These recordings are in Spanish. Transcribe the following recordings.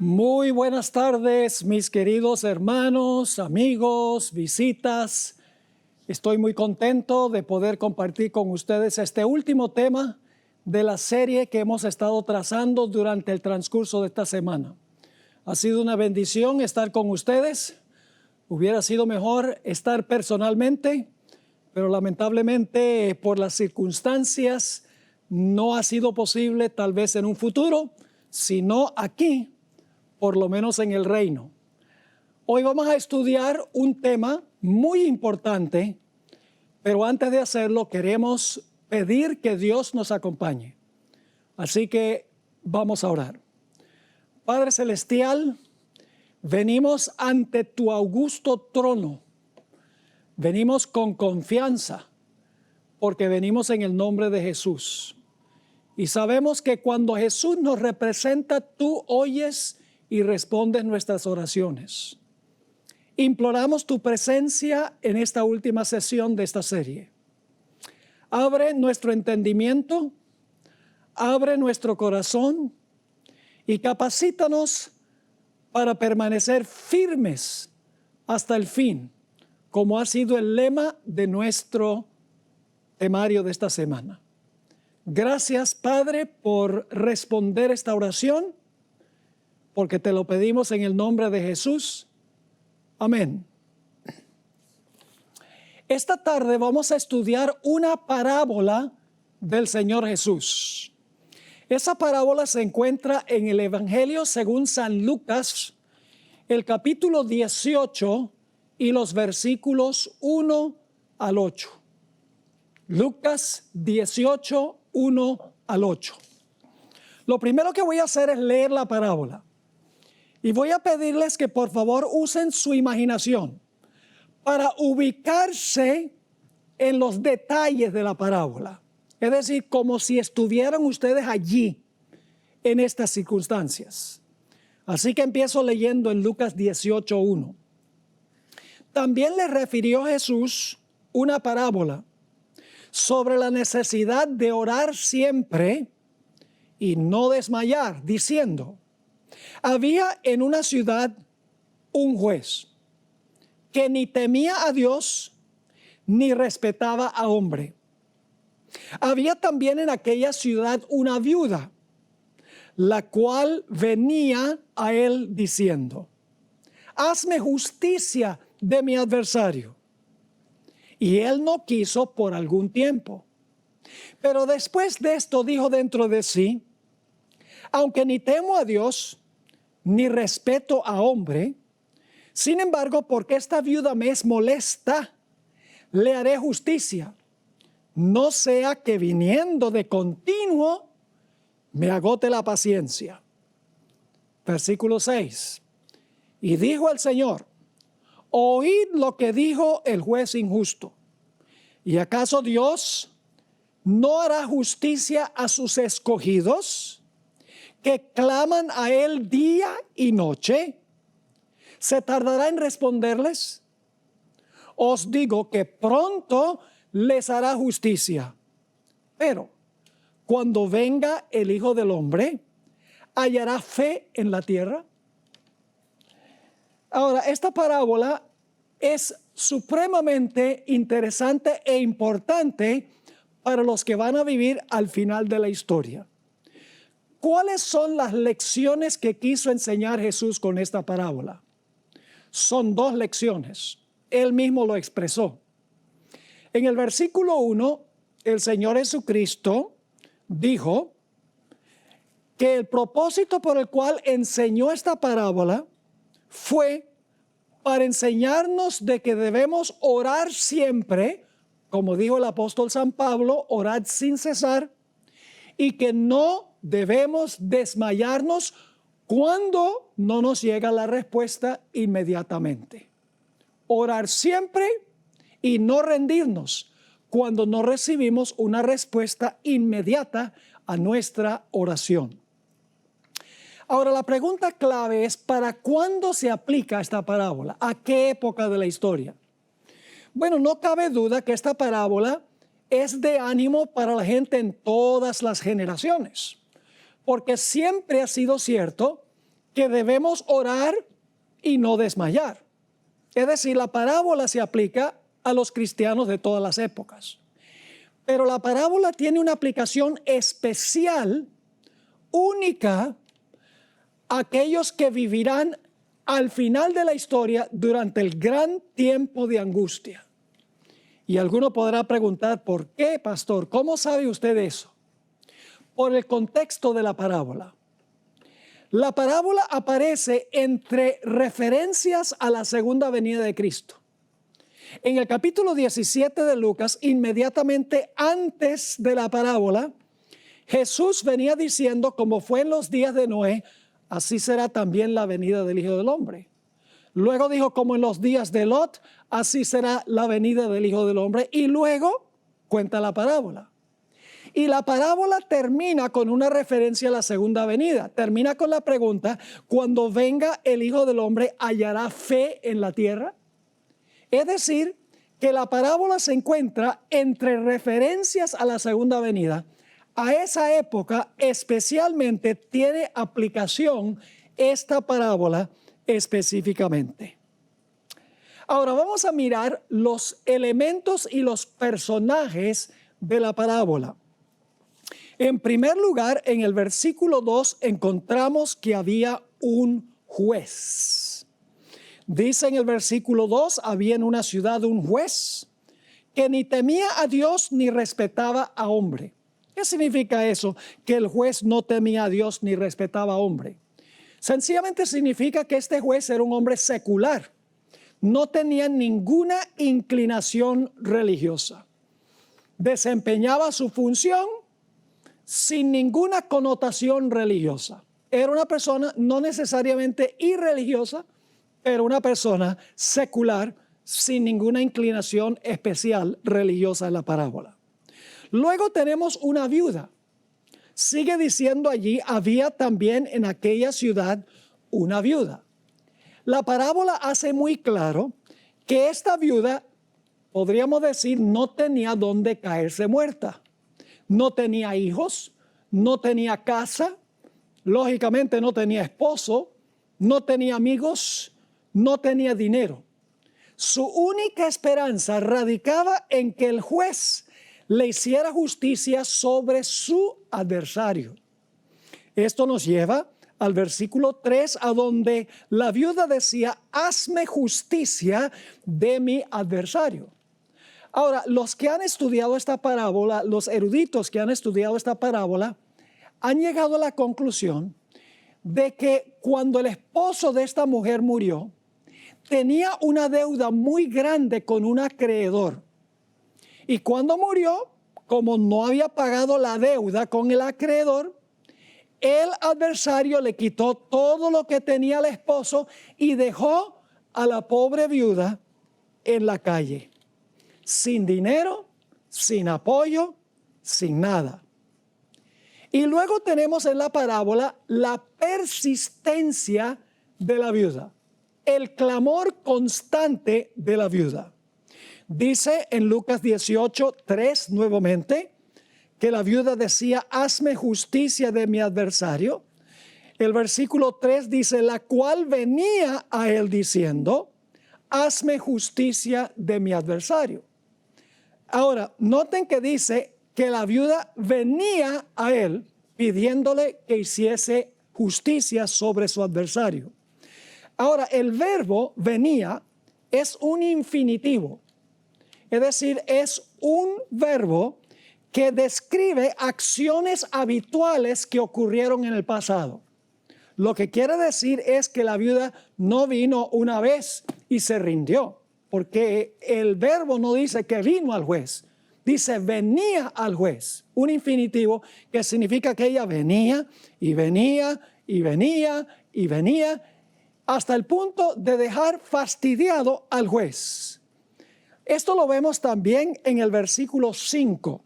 Muy buenas tardes, mis queridos hermanos, amigos, visitas. Estoy muy contento de poder compartir con ustedes este último tema de la serie que hemos estado trazando durante el transcurso de esta semana. Ha sido una bendición estar con ustedes. Hubiera sido mejor estar personalmente, pero lamentablemente por las circunstancias no ha sido posible, tal vez en un futuro, sino aquí, por lo menos en el reino. Hoy vamos a estudiar un tema muy importante, pero antes de hacerlo queremos pedir que Dios nos acompañe. Así que vamos a orar. Padre Celestial, venimos ante tu augusto trono. Venimos con confianza porque venimos en el nombre de Jesús. Y sabemos que cuando Jesús nos representa, tú oyes y respondes nuestras oraciones. Imploramos tu presencia en esta última sesión de esta serie. Abre nuestro entendimiento, abre nuestro corazón y capacítanos para permanecer firmes hasta el fin, como ha sido el lema de nuestro temario de esta semana. Gracias, Padre, por responder esta oración, porque te lo pedimos en el nombre de Jesús. Amén. Esta tarde vamos a estudiar una parábola del Señor Jesús. Esa parábola se encuentra en el Evangelio según San Lucas, el capítulo 18 y los versículos 1 al 8. Lucas 18, 1 al 8. Lo primero que voy a hacer es leer la parábola. Y voy a pedirles que por favor usen su imaginación para ubicarse en los detalles de la parábola. Es decir, como si estuvieran ustedes allí en estas circunstancias. Así que empiezo leyendo en Lucas 18:1. También le refirió Jesús una parábola sobre la necesidad de orar siempre y no desmayar, diciendo: había en una ciudad un juez que ni temía a Dios ni respetaba a hombre. Había también en aquella ciudad una viuda, la cual venía a él diciendo: hazme justicia de mi adversario. Y él no quiso por algún tiempo. Pero después de esto dijo dentro de sí: aunque ni temo a Dios ni respeto a hombre, sin embargo, porque esta viuda me es molesta, le haré justicia, no sea que viniendo de continuo me agote la paciencia. Versículo 6. Y dijo el Señor: oíd lo que dijo el juez injusto. ¿Y acaso Dios no hará justicia a sus escogidos, que claman a él día y noche? ¿Se tardará en responderles? Os digo que pronto les hará justicia. Pero cuando venga el Hijo del Hombre, ¿hallará fe en la tierra? Ahora, esta parábola es supremamente interesante e importante para los que van a vivir al final de la historia. ¿Cuáles son las lecciones que quiso enseñar Jesús con esta parábola? Son dos lecciones. Él mismo lo expresó. En el versículo 1, el Señor Jesucristo dijo que el propósito por el cual enseñó esta parábola fue para enseñarnos de que debemos orar siempre, como dijo el apóstol San Pablo, orad sin cesar, y que no debemos desmayarnos cuando no nos llega la respuesta inmediatamente. Orar siempre y no rendirnos cuando no recibimos una respuesta inmediata a nuestra oración. Ahora, la pregunta clave es: ¿para cuándo se aplica esta parábola? ¿A qué época de la historia? Bueno, no cabe duda que esta parábola es de ánimo para la gente en todas las generaciones, porque siempre ha sido cierto que debemos orar y no desmayar. Es decir, la parábola se aplica a los cristianos de todas las épocas. Pero la parábola tiene una aplicación especial, única, a aquellos que vivirán al final de la historia durante el gran tiempo de angustia. Y alguno podrá preguntar, ¿por qué, pastor? ¿Cómo sabe usted eso? Por el contexto de la parábola. La parábola aparece entre referencias a la segunda venida de Cristo. En el capítulo 17 de Lucas, inmediatamente antes de la parábola, Jesús venía diciendo, como fue en los días de Noé, así será también la venida del Hijo del Hombre. Luego dijo, como en los días de Lot, así será la venida del Hijo del Hombre. Y luego cuenta la parábola. Y la parábola termina con una referencia a la segunda venida. Termina con la pregunta, cuando venga el Hijo del Hombre, ¿hallará fe en la tierra? Es decir, que la parábola se encuentra entre referencias a la segunda venida. A esa época especialmente tiene aplicación esta parábola específicamente. Ahora vamos a mirar los elementos y los personajes de la parábola. En primer lugar, en el versículo 2 encontramos que había un juez. Dice en el versículo 2, había en una ciudad un juez que ni temía a Dios ni respetaba a hombre. ¿Qué significa eso? Que el juez no temía a Dios ni respetaba a hombre. Sencillamente significa que este juez era un hombre secular. No tenía ninguna inclinación religiosa. Desempeñaba su función sin ninguna connotación religiosa. Era una persona no necesariamente irreligiosa, pero una persona secular sin ninguna inclinación especial religiosa en la parábola. Luego tenemos una viuda. Sigue diciendo allí, había también en aquella ciudad una viuda. La parábola hace muy claro que esta viuda, podríamos decir, no tenía dónde caerse muerta. No tenía hijos, no tenía casa, lógicamente no tenía esposo, no tenía amigos, no tenía dinero. Su única esperanza radicaba en que el juez le hiciera justicia sobre su adversario. Esto nos lleva al versículo 3, a donde la viuda decía, hazme justicia de mi adversario. Ahora, los que han estudiado esta parábola, los eruditos que han estudiado esta parábola, han llegado a la conclusión de que cuando el esposo de esta mujer murió, tenía una deuda muy grande con un acreedor. Y cuando murió, como no había pagado la deuda con el acreedor, el adversario le quitó todo lo que tenía el esposo y dejó a la pobre viuda en la calle. Sin dinero, sin apoyo, sin nada. Y luego tenemos en la parábola la persistencia de la viuda, el clamor constante de la viuda. Dice en Lucas 18:3 nuevamente que la viuda decía, hazme justicia de mi adversario. El versículo 3 dice, la cual venía a él diciendo, hazme justicia de mi adversario. Ahora, noten que dice que la viuda venía a él pidiéndole que hiciese justicia sobre su adversario. Ahora, el verbo venía es un infinitivo. Es decir, es un verbo que describe acciones habituales que ocurrieron en el pasado. Lo que quiere decir es que la viuda no vino una vez y se rindió, porque el verbo no dice que vino al juez, dice venía al juez, un infinitivo que significa que ella venía y venía y venía y venía hasta el punto de dejar fastidiado al juez. Esto lo vemos también en el versículo 5,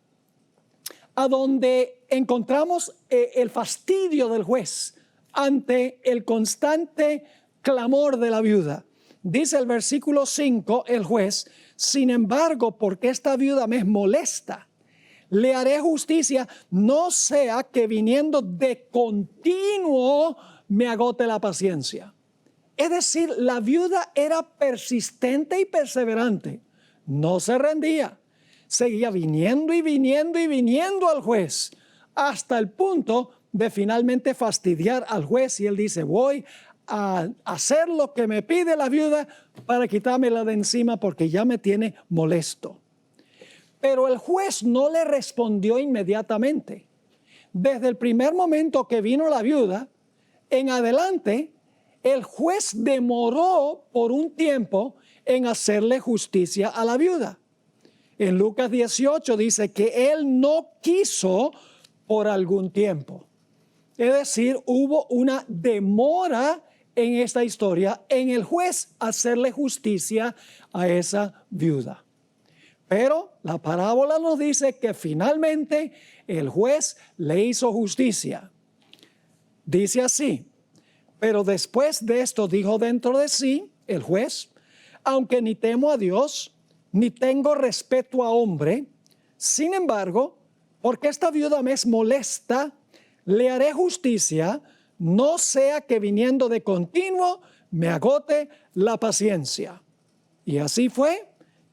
a donde encontramos el fastidio del juez ante el constante clamor de la viuda. Dice el versículo 5, el juez, sin embargo, porque esta viuda me molesta, le haré justicia, no sea que viniendo de continuo me agote la paciencia. Es decir, la viuda era persistente y perseverante. No se rendía. Seguía viniendo y viniendo y viniendo al juez, hasta el punto de finalmente fastidiar al juez. Y él dice, voy a hacer lo que me pide la viuda para quitármela de encima porque ya me tiene molesto. Pero el juez no le respondió inmediatamente. Desde el primer momento que vino la viuda, en adelante, el juez demoró por un tiempo en hacerle justicia a la viuda. En Lucas 18 dice que él no quiso por algún tiempo. Es decir, hubo una demora en esta historia en el juez hacerle justicia a esa viuda. Pero la parábola nos dice que finalmente el juez le hizo justicia. Dice así, pero después de esto dijo dentro de sí el juez, aunque ni temo a Dios, ni tengo respeto a hombre, sin embargo, porque esta viuda me es molesta, le haré justicia, no sea que viniendo de continuo me agote la paciencia. Y así fue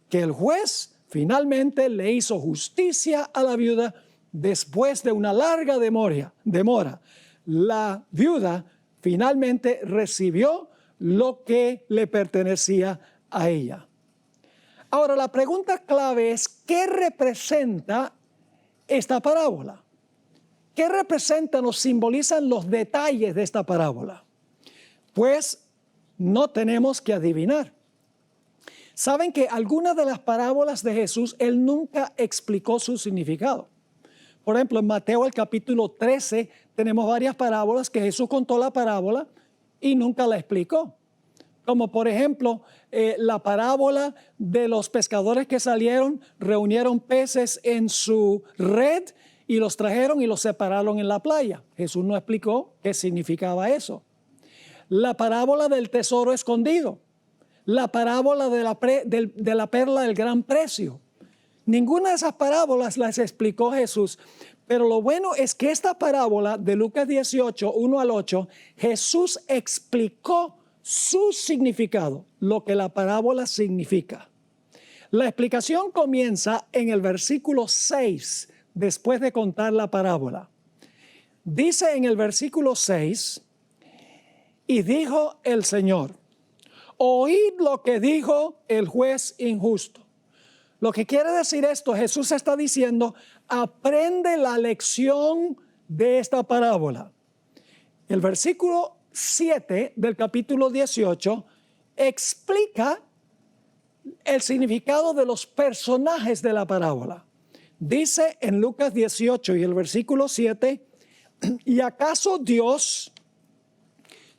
que el juez finalmente le hizo justicia a la viuda después de una larga demora. La viuda finalmente recibió lo que le pertenecía a ella. Ahora, la pregunta clave es, ¿qué representa esta parábola? ¿Qué representan o simbolizan los detalles de esta parábola? Pues no tenemos que adivinar. Saben que algunas de las parábolas de Jesús, él nunca explicó su significado. Por ejemplo, en Mateo el capítulo 13 tenemos varias parábolas que Jesús contó la parábola y nunca la explicó. Como por ejemplo, la parábola de los pescadores que salieron, reunieron peces en su red y los trajeron y los separaron en la playa. Jesús no explicó qué significaba eso. La parábola del tesoro escondido. La parábola de la perla del gran precio. Ninguna de esas parábolas las explicó Jesús. Pero lo bueno es que esta parábola de Lucas 18, 1 al 8, Jesús explicó su significado, lo que la parábola significa. La explicación comienza en el versículo 6, después de contar la parábola. Dice en el versículo 6, y dijo el Señor, oíd lo que dijo el juez injusto. Lo que quiere decir esto, Jesús está diciendo, aprende la lección de esta parábola. El versículo 7 del capítulo 18 explica el significado de los personajes de la parábola. Dice en Lucas 18 y el versículo 7, ¿y acaso Dios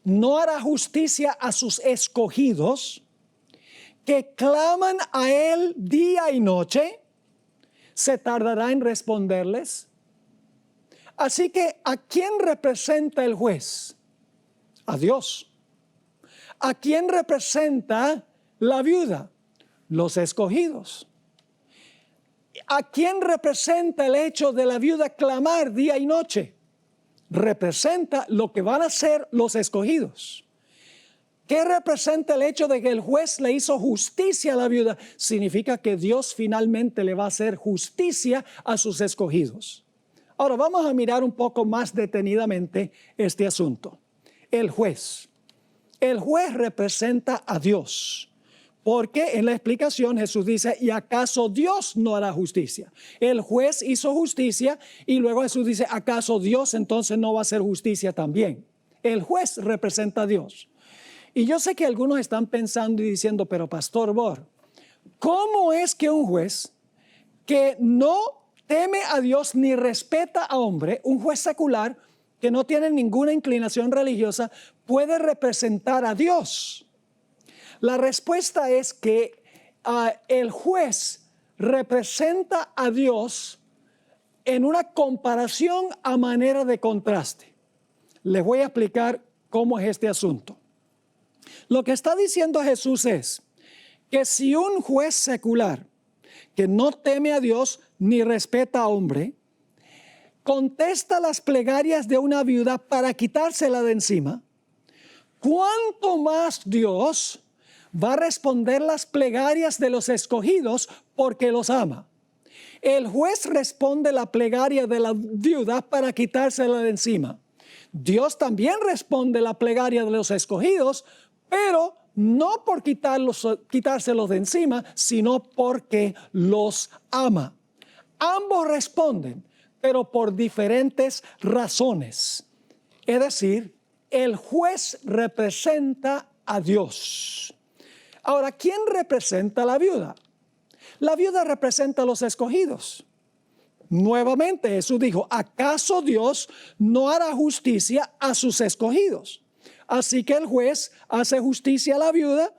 no hará justicia a sus escogidos que claman a Él día y noche? ¿Se tardará en responderles? Así que, ¿a quién representa el juez? A Dios. ¿A quién representa la viuda? Los escogidos. ¿A quién representa el hecho de la viuda clamar día y noche? Representa lo que van a hacer los escogidos. ¿Qué representa el hecho de que el juez le hizo justicia a la viuda? Significa que Dios finalmente le va a hacer justicia a sus escogidos. Ahora vamos a mirar un poco más detenidamente este asunto. El juez. El juez representa a Dios. Porque en la explicación Jesús dice, ¿y acaso Dios no hará justicia? El juez hizo justicia y luego Jesús dice, ¿acaso Dios entonces no va a hacer justicia también? El juez representa a Dios. Y yo sé que algunos están pensando y diciendo, pero Pastor Bor, ¿cómo es que un juez que no teme a Dios ni respeta a hombre, un juez secular que no tiene ninguna inclinación religiosa, puede representar a Dios? La respuesta es que el juez representa a Dios en una comparación a manera de contraste. Les voy a explicar cómo es este asunto. Lo que está diciendo Jesús es que si un juez secular que no teme a Dios ni respeta a hombre, contesta las plegarias de una viuda para quitársela de encima, ¿cuánto más Dios va a responder las plegarias de los escogidos porque los ama? El juez responde la plegaria de la viuda para quitársela de encima. Dios también responde la plegaria de los escogidos, pero no por quitárselos de encima, sino porque los ama. Ambos responden, pero por diferentes razones. Es decir, el juez representa a Dios. Ahora, ¿quién representa a la viuda? La viuda representa a los escogidos. Nuevamente Jesús dijo, ¿acaso Dios no hará justicia a sus escogidos? Así que el juez hace justicia a la viuda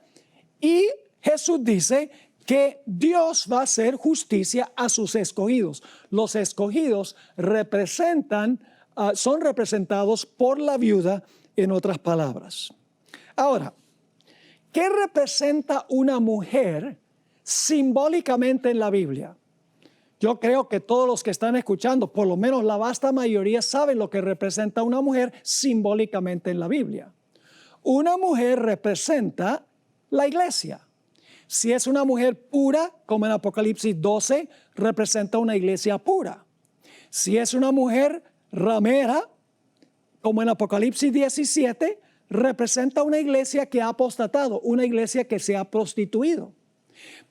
y Jesús dice que Dios va a hacer justicia a sus escogidos. Los escogidos son representados por la viuda, en otras palabras. Ahora, ¿qué representa una mujer simbólicamente en la Biblia? Yo creo que todos los que están escuchando, por lo menos la vasta mayoría, saben lo que representa una mujer simbólicamente en la Biblia. Una mujer representa la iglesia. Si es una mujer pura, como en Apocalipsis 12, representa una iglesia pura. Si es una mujer ramera, como en Apocalipsis 17, representa una iglesia que ha apostatado, una iglesia que se ha prostituido.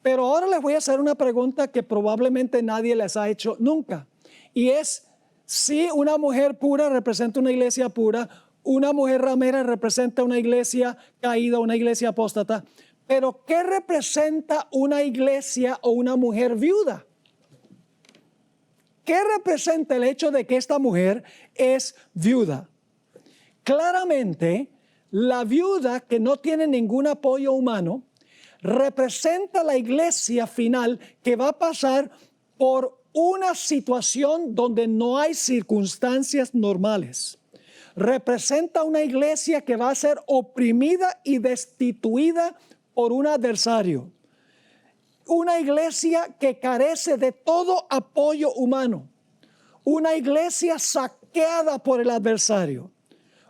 Pero ahora les voy a hacer una pregunta que probablemente nadie les ha hecho nunca. Y es, si una mujer pura representa una iglesia pura, una mujer ramera representa una iglesia caída, una iglesia apóstata. Pero ¿qué representa una iglesia o una mujer viuda? ¿Qué representa el hecho de que esta mujer es viuda? Claramente, la viuda que no tiene ningún apoyo humano representa la iglesia final que va a pasar por una situación donde no hay circunstancias normales. Representa una iglesia que va a ser oprimida y destituida por un adversario. Una iglesia que carece de todo apoyo humano. Una iglesia saqueada por el adversario.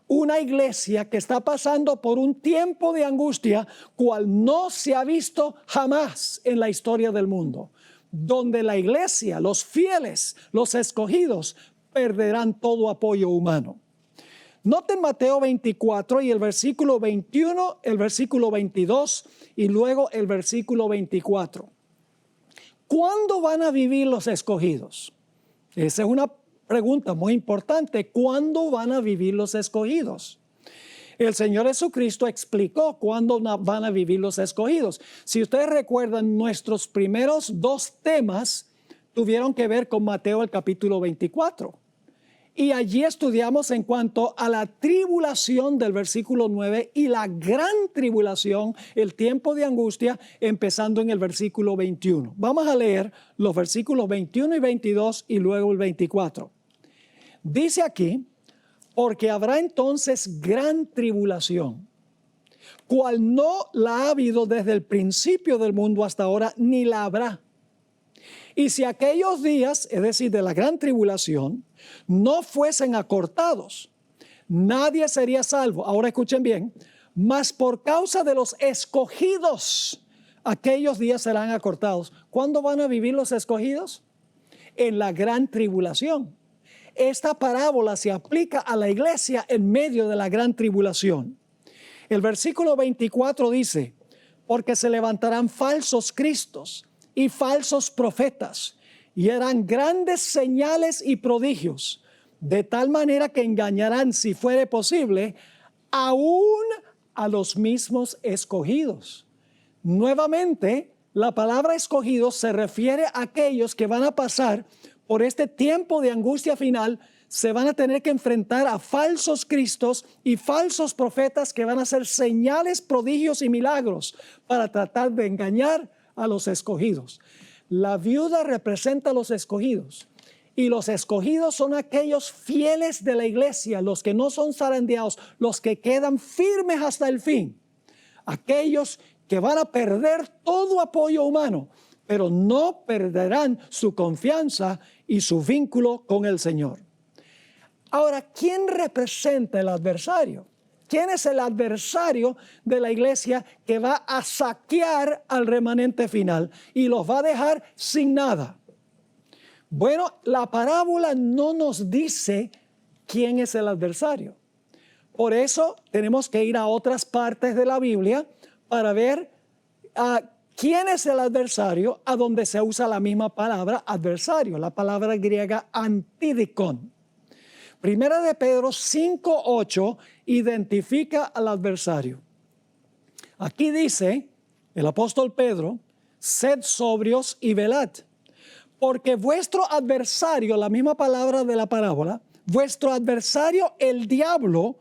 Una iglesia que está pasando por un tiempo de angustia cual no se ha visto jamás en la historia del mundo, donde la iglesia, los fieles, los escogidos, perderán todo apoyo humano. Noten Mateo 24 y el versículo 21, el versículo 22 y luego el versículo 24. ¿Cuándo van a vivir los escogidos? Esa es una pregunta muy importante. ¿Cuándo van a vivir los escogidos? El Señor Jesucristo explicó cuándo van a vivir los escogidos. Si ustedes recuerdan, nuestros primeros dos temas tuvieron que ver con Mateo el capítulo 24. Y allí estudiamos en cuanto a la tribulación del versículo 9 y la gran tribulación, el tiempo de angustia, empezando en el versículo 21. Vamos a leer los versículos 21 y 22 y luego el 24. Dice aquí, porque habrá entonces gran tribulación, cual no la ha habido desde el principio del mundo hasta ahora, ni la habrá. Y si aquellos días, es decir, de la gran tribulación, no fuesen acortados, nadie sería salvo. Ahora escuchen bien, mas por causa de los escogidos, aquellos días serán acortados. ¿Cuándo van a vivir los escogidos? En la gran tribulación. Esta parábola se aplica a la iglesia en medio de la gran tribulación. El versículo 24 dice, porque se levantarán falsos cristos y falsos profetas, y harán grandes señales y prodigios, de tal manera que engañarán, si fuere posible, aún a los mismos escogidos. Nuevamente, la palabra escogidos se refiere a aquellos que van a pasar por este tiempo de angustia final. Se van a tener que enfrentar a falsos cristos y falsos profetas que van a hacer señales, prodigios y milagros para tratar de engañar a los escogidos. La viuda representa a los escogidos y los escogidos son aquellos fieles de la iglesia, los que no son zarandeados, los que quedan firmes hasta el fin, aquellos que van a perder todo apoyo humano, pero no perderán su confianza y su vínculo con el Señor. Ahora, ¿quién representa el adversario? ¿Quién es el adversario de la iglesia que va a saquear al remanente final y los va a dejar sin nada? Bueno, la parábola no nos dice quién es el adversario. Por eso tenemos que ir a otras partes de la Biblia para ver quién es el adversario, a donde se usa la misma palabra adversario, la palabra griega antidikon. Primera de Pedro 5:8 identifica al adversario. Aquí dice el apóstol Pedro: sed sobrios y velad, porque vuestro adversario, la misma palabra de la parábola, vuestro adversario el diablo,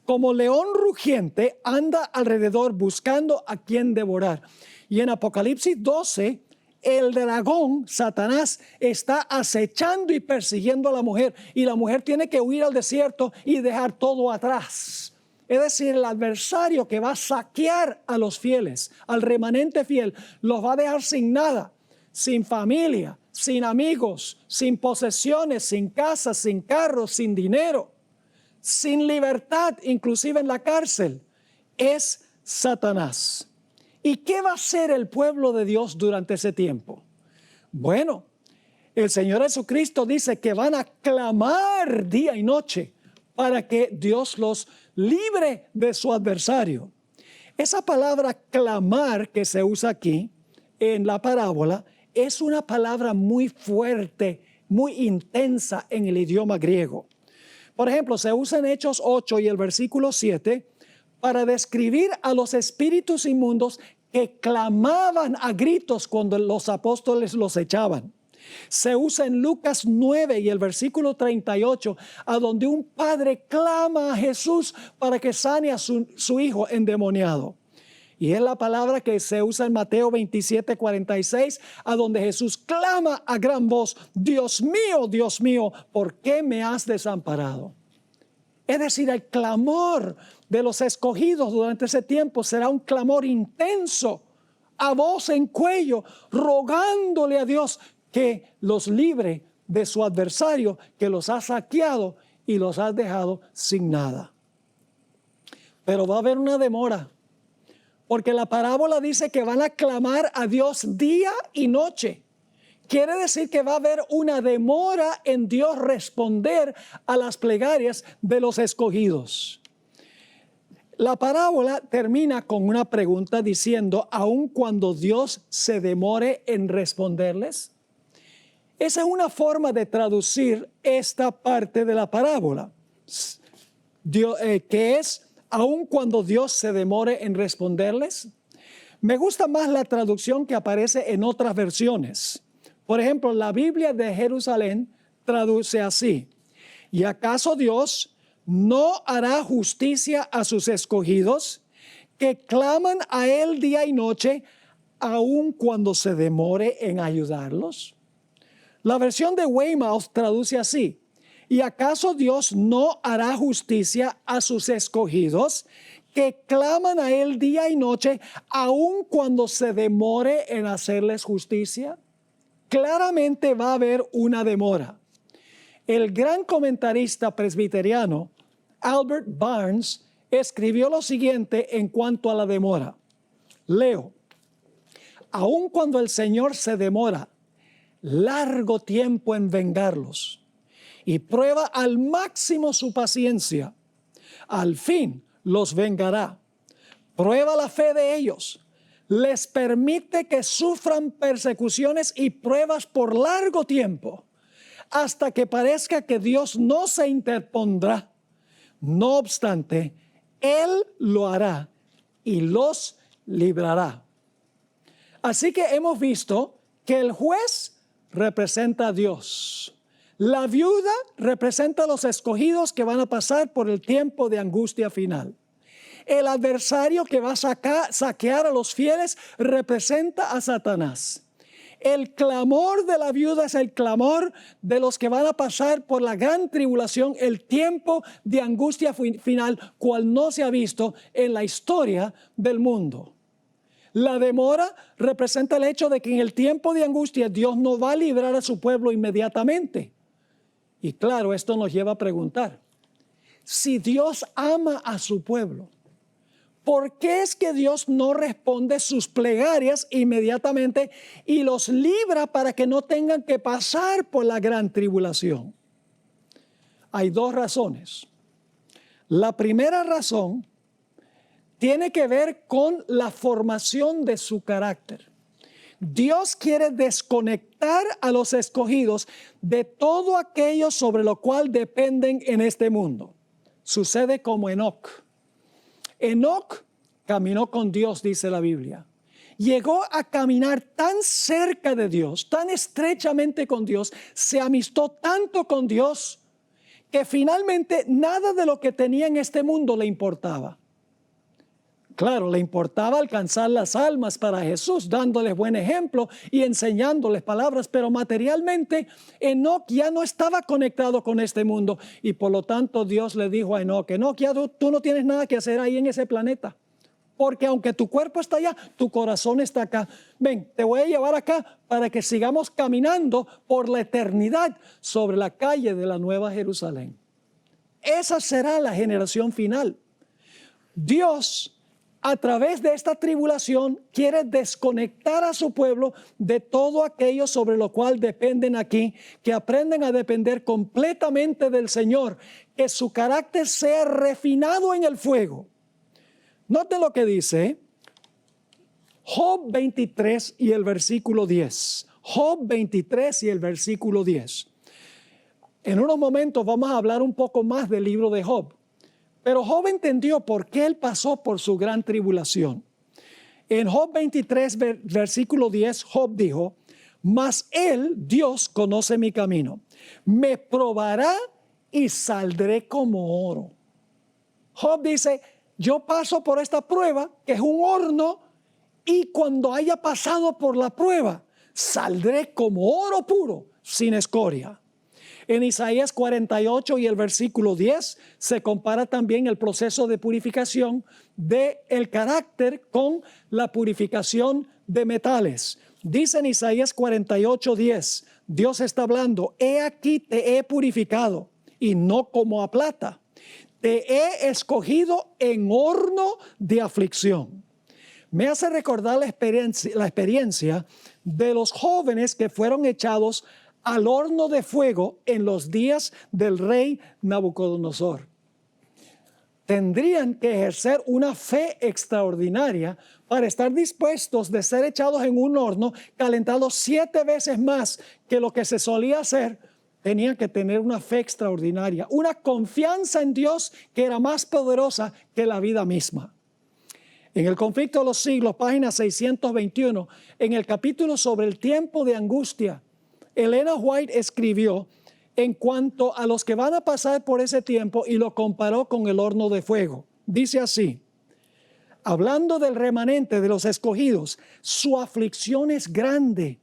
como león rugiente, anda alrededor buscando a quien devorar. Y en Apocalipsis 12, el dragón, Satanás, está acechando y persiguiendo a la mujer. Y la mujer tiene que huir al desierto y dejar todo atrás. Es decir, el adversario que va a saquear a los fieles, al remanente fiel, los va a dejar sin nada, sin familia, sin amigos, sin posesiones, sin casas, sin carros, sin dinero, sin libertad, inclusive en la cárcel. Es Satanás. ¿Y qué va a hacer el pueblo de Dios durante ese tiempo? Bueno, el Señor Jesucristo dice que van a clamar día y noche para que Dios los libre de su adversario. Esa palabra clamar que se usa aquí en la parábola es una palabra muy fuerte, muy intensa en el idioma griego. Por ejemplo, se usa en Hechos 8 y el versículo 7 para describir a los espíritus inmundos que clamaban a gritos cuando los apóstoles los echaban. Se usa en Lucas 9 y el versículo 38, a donde un padre clama a Jesús para que sane a su hijo endemoniado. Y es la palabra que se usa en Mateo 27:46, a donde Jesús clama a gran voz: Dios mío, ¿por qué me has desamparado? Es decir, el clamor de los escogidos durante ese tiempo será un clamor intenso, a voz en cuello, rogándole a Dios que los libre de su adversario, que los ha saqueado y los ha dejado sin nada. Pero va a haber una demora, porque la parábola dice que van a clamar a Dios día y noche. Quiere decir que va a haber una demora en Dios responder a las plegarias de los escogidos. La parábola termina con una pregunta diciendo: ¿aun cuando Dios se demore en responderles? Esa es una forma de traducir esta parte de la parábola, que es: ¿aun cuando Dios se demore en responderles? Me gusta más la traducción que aparece en otras versiones. Por ejemplo, la Biblia de Jerusalén traduce así: ¿y acaso Dios no hará justicia a sus escogidos, que claman a Él día y noche, aun cuando se demore en ayudarlos? La versión de Weymouth traduce así: ¿y acaso Dios no hará justicia a sus escogidos, que claman a Él día y noche, aun cuando se demore en hacerles justicia? Claramente va a haber una demora. El gran comentarista presbiteriano Albert Barnes escribió lo siguiente en cuanto a la demora. Leo: aun cuando el Señor se demora largo tiempo en vengarlos y prueba al máximo su paciencia, al fin los vengará. Prueba la fe de ellos, les permite que sufran persecuciones y pruebas por largo tiempo, hasta que parezca que Dios no se interpondrá. No obstante, Él lo hará y los librará. Así que hemos visto que el juez representa a Dios. La viuda representa a los escogidos que van a pasar por el tiempo de angustia final. El adversario que va a saquear a los fieles representa a Satanás. El clamor de la viuda es el clamor de los que van a pasar por la gran tribulación, el tiempo de angustia final, cual no se ha visto en la historia del mundo. La demora representa el hecho de que en el tiempo de angustia Dios no va a librar a su pueblo inmediatamente. Y claro, esto nos lleva a preguntar: si Dios ama a su pueblo, ¿por qué es que Dios no responde sus plegarias inmediatamente y los libra para que no tengan que pasar por la gran tribulación? Hay dos razones. La primera razón tiene que ver con la formación de su carácter. Dios quiere desconectar a los escogidos de todo aquello sobre lo cual dependen en este mundo. Sucede como Enoc. Enoc caminó con Dios, dice la Biblia. Llegó a caminar tan cerca de Dios, tan estrechamente con Dios, se amistó tanto con Dios, que finalmente nada de lo que tenía en este mundo le importaba. Claro, le importaba alcanzar las almas para Jesús, dándoles buen ejemplo y enseñándoles palabras, pero materialmente Enoc ya no estaba conectado con este mundo y por lo tanto Dios le dijo a Enoc, Enoc, ya tú no tienes nada que hacer ahí en ese planeta, porque aunque tu cuerpo está allá, tu corazón está acá. Ven, te voy a llevar acá para que sigamos caminando por la eternidad sobre la calle de la Nueva Jerusalén. Esa será la generación final. Dios, a través de esta tribulación, quiere desconectar a su pueblo de todo aquello sobre lo cual dependen aquí, que aprendan a depender completamente del Señor, que su carácter sea refinado en el fuego. Noten lo que dice Job 23 y el versículo 10. Job 23 y el versículo 10. En unos momentos vamos a hablar un poco más del libro de Job. Pero Job entendió por qué él pasó por su gran tribulación. En Job 23, versículo 10, Job dijo, mas él, Dios, conoce mi camino. Me probará y saldré como oro. Job dice, yo paso por esta prueba, que es un horno, y cuando haya pasado por la prueba, saldré como oro puro, sin escoria. En Isaías 48 y el versículo 10 se compara también el proceso de purificación del carácter con la purificación de metales. Dice en Isaías 48, 10, Dios está hablando, he aquí te he purificado y no como a plata. Te he escogido en horno de aflicción. Me hace recordar la experiencia de los jóvenes que fueron echados al horno de fuego en los días del rey Nabucodonosor. Tendrían que ejercer una fe extraordinaria para estar dispuestos de ser echados en un horno calentado 7 veces más que lo que se solía hacer. Tenían que tener una fe extraordinaria, una confianza en Dios que era más poderosa que la vida misma. En el Conflicto de los Siglos, página 621, en el capítulo sobre el tiempo de angustia, Elena White escribió en cuanto a los que van a pasar por ese tiempo y lo comparó con el horno de fuego. Dice así, hablando del remanente de los escogidos, su aflicción es grande.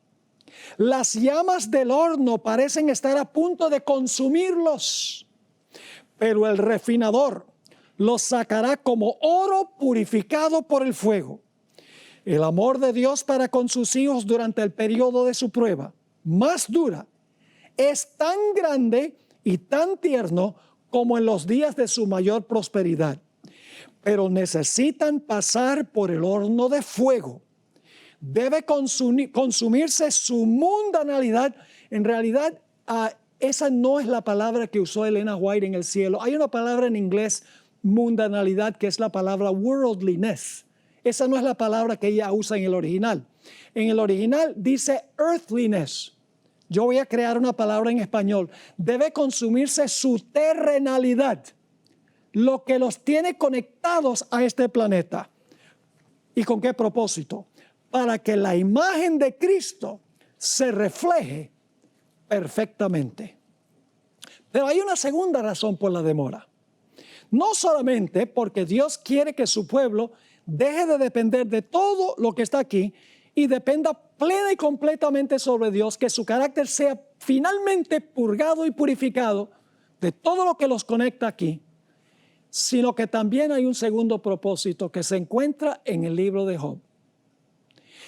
Las llamas del horno parecen estar a punto de consumirlos, pero el refinador los sacará como oro purificado por el fuego. El amor de Dios para con sus hijos durante el periodo de su prueba más dura es tan grande y tan tierno como en los días de su mayor prosperidad. Pero necesitan pasar por el horno de fuego. Debe consumirse su mundanalidad. En realidad, esa no es la palabra que usó Elena White en el cielo. Hay una palabra en inglés, mundanalidad, que es la palabra worldliness. Esa no es la palabra que ella usa en el original. En el original dice earthliness. Yo voy a crear una palabra en español. Debe consumirse su terrenalidad, lo que los tiene conectados a este planeta. ¿Y con qué propósito? Para que la imagen de Cristo se refleje perfectamente. Pero hay una segunda razón por la demora. No solamente porque Dios quiere que su pueblo deje de depender de todo lo que está aquí y dependa plena y completamente sobre Dios, que su carácter sea finalmente purgado y purificado de todo lo que los conecta aquí, sino que también hay un segundo propósito que se encuentra en el libro de Job.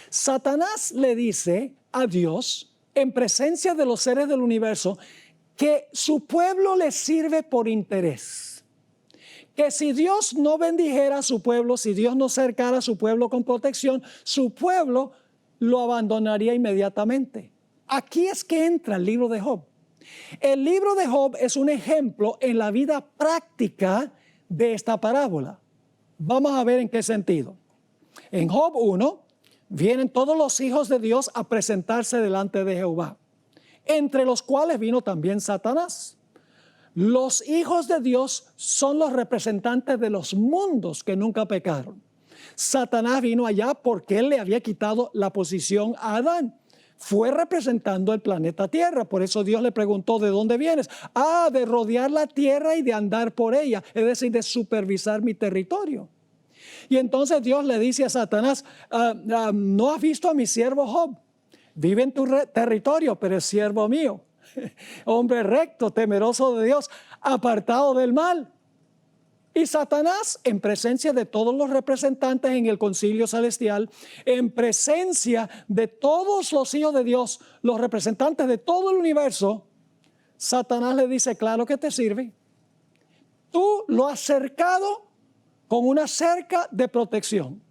Satanás le dice a Dios, en presencia de los seres del universo, que su pueblo le sirve por interés. que si Dios no bendijera a su pueblo, si Dios no cercara a su pueblo con protección, su pueblo lo abandonaría inmediatamente. Aquí es que entra el libro de Job. El libro de Job es un ejemplo en la vida práctica de esta parábola. Vamos a ver en qué sentido. En Job 1 vienen todos los hijos de Dios a presentarse delante de Jehová, entre los cuales vino también Satanás. Los hijos de Dios son los representantes de los mundos que nunca pecaron. Satanás vino allá porque él le había quitado la posición a Adán. Fue representando el planeta Tierra. Por eso Dios le preguntó, ¿de dónde vienes? De rodear la tierra y de andar por ella, es decir, de supervisar mi territorio. Y entonces Dios le dice a Satanás, ¿no has visto a mi siervo Job? Vive en tu territorio, pero es siervo mío. Hombre recto, temeroso de Dios, apartado del mal. Y Satanás, en presencia de todos los representantes en el concilio celestial, en presencia de todos los hijos de Dios, los representantes de todo el universo, Satanás le dice, claro que te sirve. Tú lo has cercado con una cerca de protección.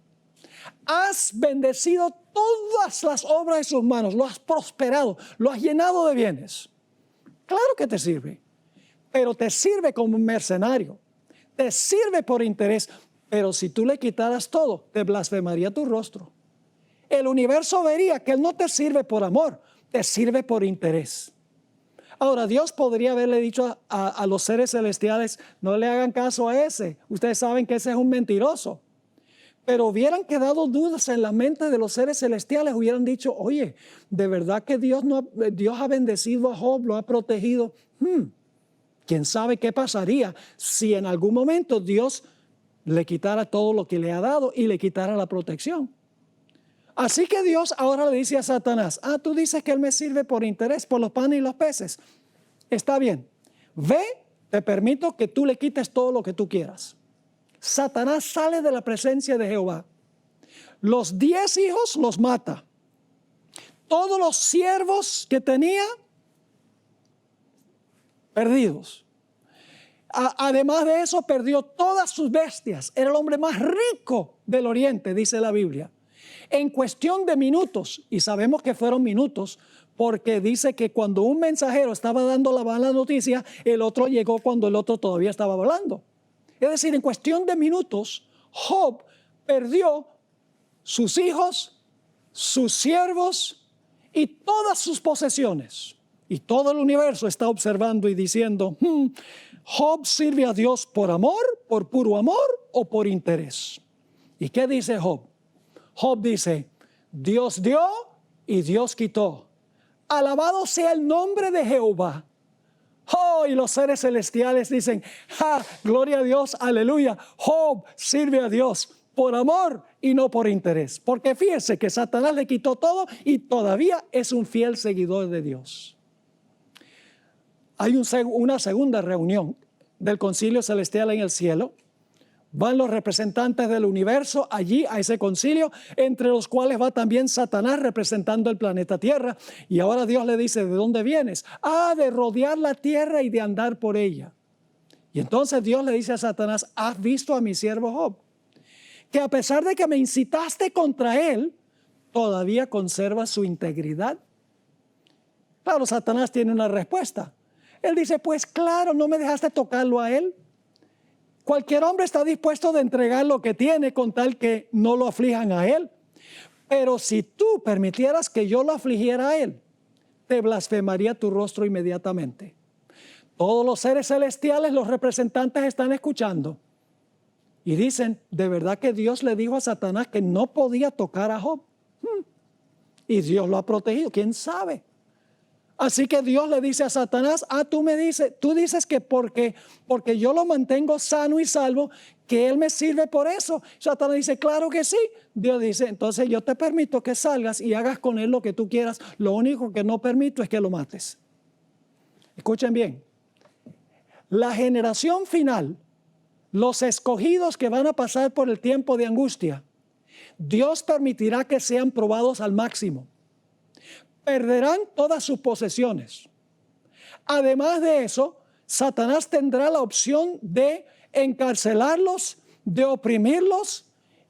Has bendecido todas las obras de sus manos, lo has prosperado, lo has llenado de bienes. Claro que te sirve, pero te sirve como un mercenario. Te sirve por interés, pero si tú le quitaras todo, te blasfemaría tu rostro. El universo vería que él no te sirve por amor, te sirve por interés. Ahora, Dios podría haberle dicho a los seres celestiales, no le hagan caso a ese. Ustedes saben que ese es un mentiroso. Pero hubieran quedado dudas en la mente de los seres celestiales, hubieran dicho, oye, ¿de verdad que Dios ha bendecido a Job, lo ha protegido? ¿Quién sabe qué pasaría si en algún momento Dios le quitara todo lo que le ha dado y le quitara la protección? Así que Dios ahora le dice a Satanás, tú dices que él me sirve por interés, por los panes y los peces. Está bien, ve, te permito que tú le quites todo lo que tú quieras. Satanás sale de la presencia de Jehová. Los 10 hijos los mata. Todos los siervos que tenía, perdidos. Además de eso, perdió todas sus bestias. Era el hombre más rico del oriente, dice la Biblia. En cuestión de minutos, y sabemos que fueron minutos, porque dice que cuando un mensajero estaba dando la mala noticia, el otro llegó cuando el otro todavía estaba hablando. Es decir, en cuestión de minutos, Job perdió sus hijos, sus siervos y todas sus posesiones. Y todo el universo está observando y diciendo, ¿Job sirve a Dios por amor, por puro amor o por interés? ¿Y qué dice Job? Job dice, Dios dio y Dios quitó. Alabado sea el nombre de Jehová. Y los seres celestiales dicen, gloria a Dios, aleluya. Job sirve a Dios por amor y no por interés. Porque fíjense que Satanás le quitó todo y todavía es un fiel seguidor de Dios. Hay una segunda reunión del concilio celestial en el cielo. Van los representantes del universo allí a ese concilio, entre los cuales va también Satanás representando el planeta Tierra. Y ahora Dios le dice, ¿de dónde vienes? De rodear la tierra y de andar por ella. Y entonces Dios le dice a Satanás, ¿has visto a mi siervo Job? Que a pesar de que me incitaste contra él, todavía conserva su integridad. Claro, Satanás tiene una respuesta. Él dice, pues claro, no me dejaste tocarlo a él. Cualquier hombre está dispuesto de entregar lo que tiene con tal que no lo aflijan a él. Pero si tú permitieras que yo lo afligiera a él, te blasfemaría tu rostro inmediatamente. Todos los seres celestiales, los representantes están escuchando. Y dicen, ¿de verdad que Dios le dijo a Satanás que no podía tocar a Job? Y Dios lo ha protegido, ¿quién sabe? Así que Dios le dice a Satanás, tú dices que porque yo lo mantengo sano y salvo, que él me sirve por eso. Satanás dice, claro que sí. Dios dice, entonces yo te permito que salgas y hagas con él lo que tú quieras. Lo único que no permito es que lo mates. Escuchen bien. La generación final, los escogidos que van a pasar por el tiempo de angustia, Dios permitirá que sean probados al máximo. Perderán todas sus posesiones. Además de eso, Satanás tendrá la opción de encarcelarlos, de oprimirlos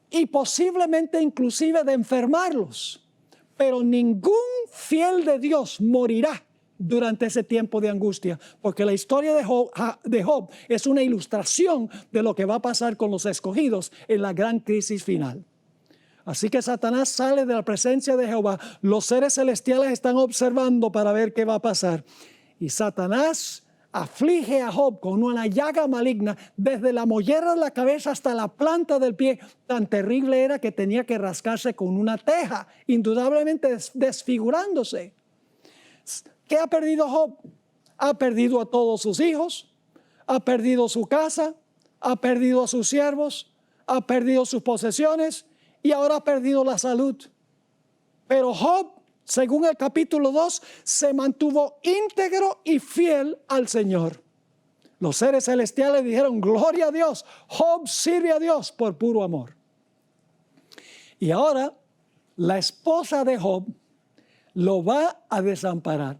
y posiblemente inclusive de enfermarlos. Pero ningún fiel de Dios morirá durante ese tiempo de angustia, porque la historia de Job es una ilustración de lo que va a pasar con los escogidos en la gran crisis final. Así que Satanás sale de la presencia de Jehová. Los seres celestiales están observando para ver qué va a pasar. Y Satanás aflige a Job con una llaga maligna desde la mollera de la cabeza hasta la planta del pie. Tan terrible era que tenía que rascarse con una teja, indudablemente desfigurándose. ¿Qué ha perdido Job? Ha perdido a todos sus hijos, ha perdido su casa, ha perdido a sus siervos, ha perdido sus posesiones y ahora ha perdido la salud. Pero Job, según el capítulo 2, se mantuvo íntegro y fiel al Señor. Los seres celestiales dijeron, gloria a Dios, Job sirve a Dios por puro amor. Y ahora la esposa de Job lo va a desamparar.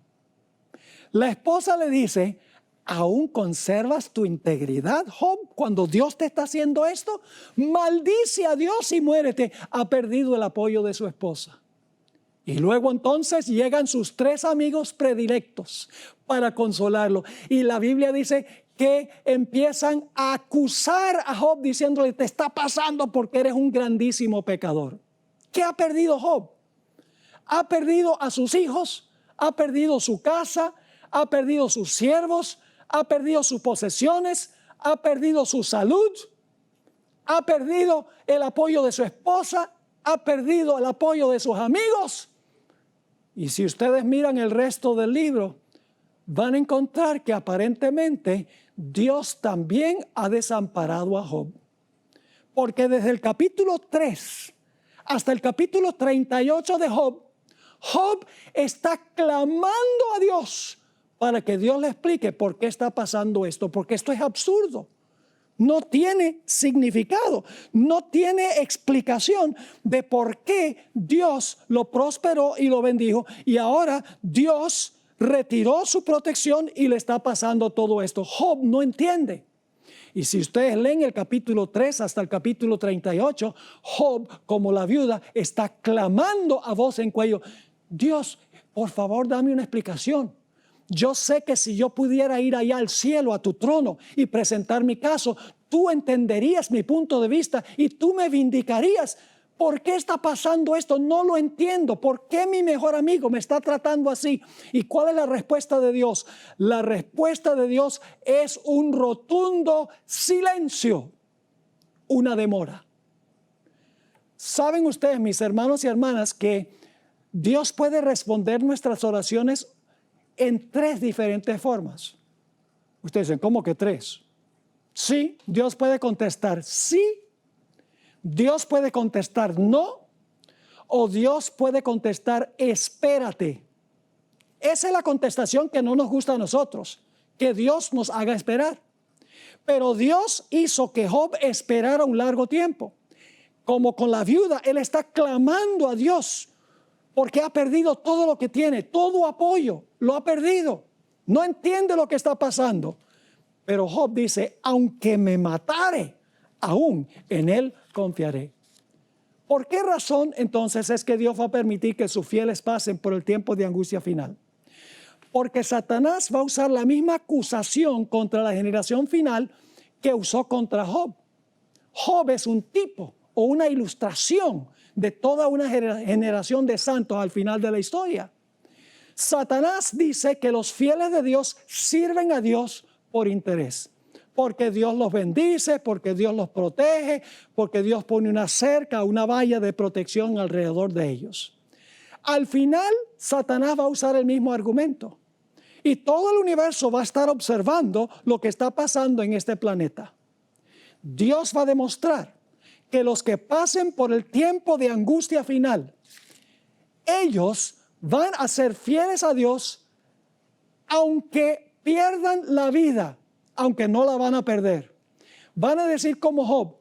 La esposa le dice, ¿aún conservas tu integridad, Job, cuando Dios te está haciendo esto? Maldice a Dios y muérete. Ha perdido el apoyo de su esposa. Y luego entonces llegan sus 3 amigos predilectos para consolarlo. Y la Biblia dice que empiezan a acusar a Job diciéndole, te está pasando porque eres un grandísimo pecador. ¿Qué ha perdido Job? Ha perdido a sus hijos, ha perdido su casa, ha perdido sus siervos, ha perdido sus posesiones, ha perdido su salud, ha perdido el apoyo de su esposa, ha perdido el apoyo de sus amigos. Y si ustedes miran el resto del libro, van a encontrar que aparentemente Dios también ha desamparado a Job. Porque desde el capítulo 3 hasta el capítulo 38 de Job, Job está clamando a Dios para que Dios le explique por qué está pasando esto, porque esto es absurdo. No tiene significado, no tiene explicación de por qué Dios lo prosperó y lo bendijo y ahora Dios retiró su protección y le está pasando todo esto. Job no entiende. Y si ustedes leen el capítulo 3 hasta el capítulo 38, Job, como la viuda, está clamando a voz en cuello, Dios, por favor, dame una explicación. Yo sé que si yo pudiera ir allá al cielo, a tu trono, y presentar mi caso, tú entenderías mi punto de vista y tú me vindicarías. ¿Por qué está pasando esto? No lo entiendo. ¿Por qué mi mejor amigo me está tratando así? ¿Y cuál es la respuesta de Dios? La respuesta de Dios es un rotundo silencio, una demora. ¿Saben ustedes, mis hermanos y hermanas, que Dios puede responder nuestras oraciones en 3 diferentes formas? Ustedes dicen, ¿cómo que 3? Sí, Dios puede contestar sí, Dios puede contestar no, o Dios puede contestar espérate. Esa es la contestación que no nos gusta a nosotros, que Dios nos haga esperar. Pero Dios hizo que Job esperara un largo tiempo. Como con la viuda, él está clamando a Dios porque ha perdido todo lo que tiene, todo apoyo, lo ha perdido. No entiende lo que está pasando. Pero Job dice, aunque me matare, aún en él confiaré. ¿Por qué razón entonces es que Dios va a permitir que sus fieles pasen por el tiempo de angustia final? Porque Satanás va a usar la misma acusación contra la generación final que usó contra Job. Job es un tipo o una ilustración de toda una generación de santos al final de la historia. Satanás dice que los fieles de Dios sirven a Dios por interés, porque Dios los bendice, porque Dios los protege, porque Dios pone una cerca, una valla de protección alrededor de ellos. Al final, Satanás va a usar el mismo argumento y todo el universo va a estar observando lo que está pasando en este planeta. Dios va a demostrar que los que pasen por el tiempo de angustia final, ellos van a ser fieles a Dios, aunque pierdan la vida, aunque no la van a perder. Van a decir como Job,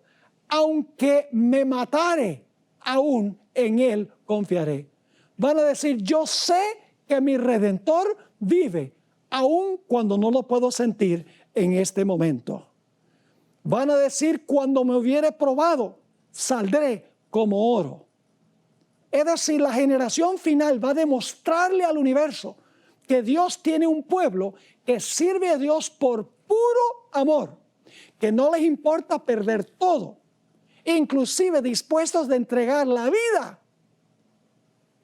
aunque me matare, aún en él confiaré. Van a decir, yo sé que mi Redentor vive, aun cuando no lo puedo sentir en este momento. Van a decir, cuando me hubiere probado, saldré como oro. Es decir, la generación final va a demostrarle al universo que Dios tiene un pueblo que sirve a Dios por puro amor, que no les importa perder todo, inclusive dispuestos de entregar la vida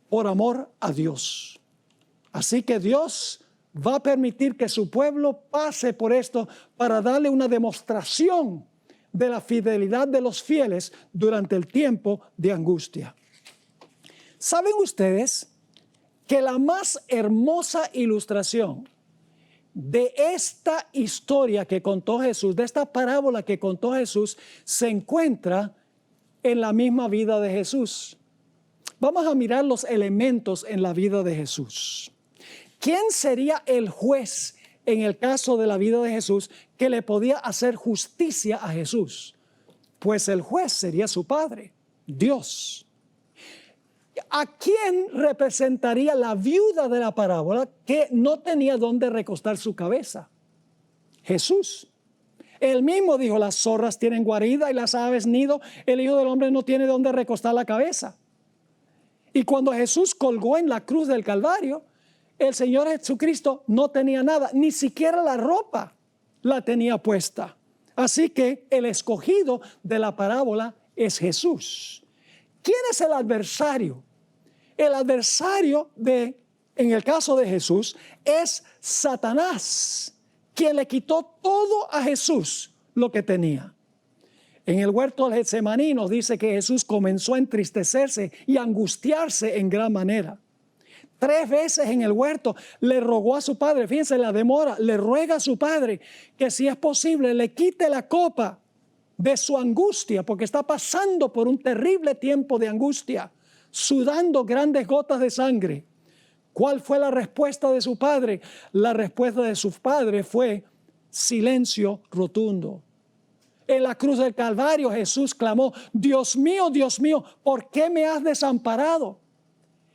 por amor a Dios. Así que Dios va a permitir que su pueblo pase por esto para darle una demostración de la fidelidad de los fieles durante el tiempo de angustia. ¿Saben ustedes que la más hermosa ilustración de esta historia que contó Jesús, de esta parábola que contó Jesús, se encuentra en la misma vida de Jesús? Vamos a mirar los elementos en la vida de Jesús. ¿Quién sería el juez en el caso de la vida de Jesús que le podía hacer justicia a Jesús? Pues el juez sería su Padre, Dios. ¿A quién representaría la viuda de la parábola que no tenía dónde recostar su cabeza? Jesús. Él mismo dijo, las zorras tienen guarida y las aves nido, el Hijo del Hombre no tiene dónde recostar la cabeza. Y cuando Jesús colgó en la cruz del Calvario, el Señor Jesucristo no tenía nada, ni siquiera la ropa la tenía puesta. Así que el escogido de la parábola es Jesús. ¿Quién es el adversario? El adversario en el caso de Jesús es Satanás, quien le quitó todo a Jesús lo que tenía. En el huerto del Getsemaní nos dice que Jesús comenzó a entristecerse y a angustiarse en gran manera. 3 veces en el huerto le rogó a su padre, fíjense la demora, le ruega a su padre que si es posible le quite la copa de su angustia, porque está pasando por un terrible tiempo de angustia, sudando grandes gotas de sangre. ¿Cuál fue la respuesta de su padre? La respuesta de su padre fue silencio rotundo. En la cruz del Calvario Jesús clamó, Dios mío, ¿por qué me has desamparado?